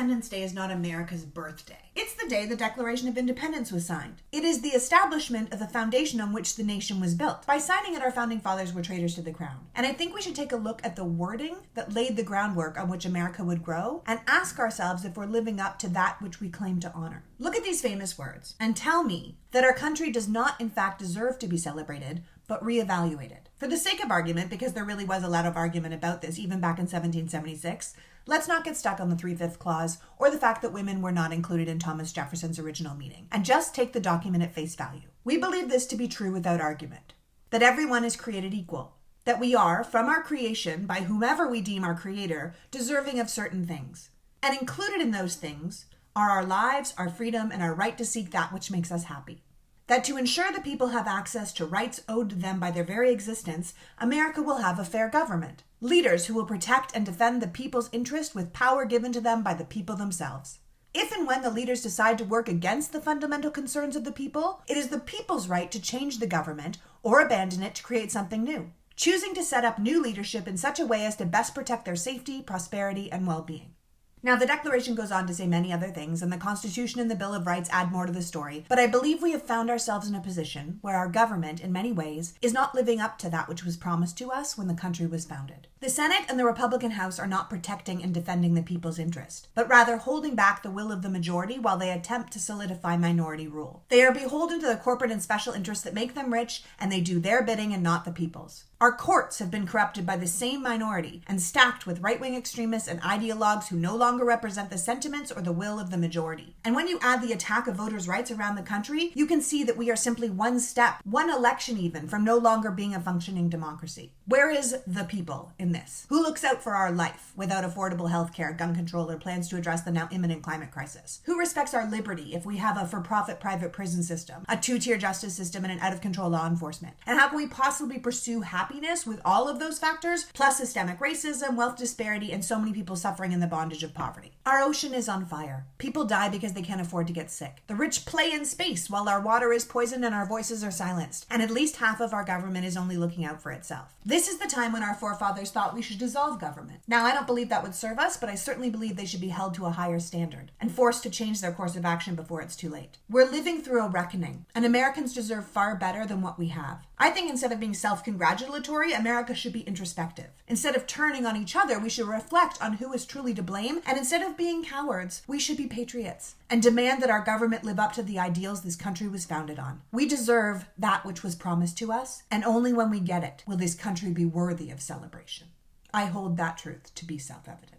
Independence Day is not America's birthday. It's the day the Declaration of Independence was signed. It is the establishment of the foundation on which the nation was built. By signing it, our founding fathers were traitors to the crown. And I think we should take a look at the wording that laid the groundwork on which America would grow and ask ourselves if we're living up to that which we claim to honor. Look at these famous words and tell me that our country does not in fact deserve to be celebrated, but reevaluated. For the sake of argument, because there really was a lot of argument about this even back in 1776, let's not get stuck on the 3/5 clause or the fact that women were not included in Thomas Jefferson's original meaning, and just take the document at face value. We believe this to be true without argument, that everyone is created equal, that we are, from our creation, by whomever we deem our creator, deserving of certain things. And included in those things are our lives, our freedom, and our right to seek that which makes us happy. That to ensure the people have access to rights owed to them by their very existence, America will have a fair government. Leaders who will protect and defend the people's interest with power given to them by the people themselves. If and when the leaders decide to work against the fundamental concerns of the people, it is the people's right to change the government or abandon it to create something new, choosing to set up new leadership in such a way as to best protect their safety, prosperity, and well-being. Now, the Declaration goes on to say many other things, and the Constitution and the Bill of Rights add more to the story, but I believe we have found ourselves in a position where our government, in many ways, is not living up to that which was promised to us when the country was founded. The Senate and the Republican House are not protecting and defending the people's interest, but rather holding back the will of the majority while they attempt to solidify minority rule. They are beholden to the corporate and special interests that make them rich, and they do their bidding and not the people's. Our courts have been corrupted by the same minority and stacked with right-wing extremists and ideologues who no longer represent the sentiments or the will of the majority. And when you add the attack of voters' rights around the country, you can see that we are simply one step, one election even, from no longer being a functioning democracy. Where is the people in this? Who looks out for our life without affordable health care, gun control, or plans to address the now imminent climate crisis? Who respects our liberty if we have a for-profit private prison system, a two-tier justice system, and an out-of-control law enforcement? And how can we possibly pursue happiness with all of those factors, plus systemic racism, wealth disparity, and so many people suffering in the bondage of poverty? Our ocean is on fire. People die because they can't afford to get sick. The rich play in space while our water is poisoned and our voices are silenced. And at least half of our government is only looking out for itself. This is the time when our forefathers thought we should dissolve government. Now, I don't believe that would serve us, but I certainly believe they should be held to a higher standard and forced to change their course of action before it's too late. We're living through a reckoning, and Americans deserve far better than what we have. I think instead of being self-congratulatory, America should be introspective. Instead of turning on each other, we should reflect on who is truly to blame, and instead of being cowards, we should be patriots and demand that our government live up to the ideals this country was founded on. We deserve that which was promised to us, and only when we get it will this country be worthy of celebration. I hold that truth to be self-evident.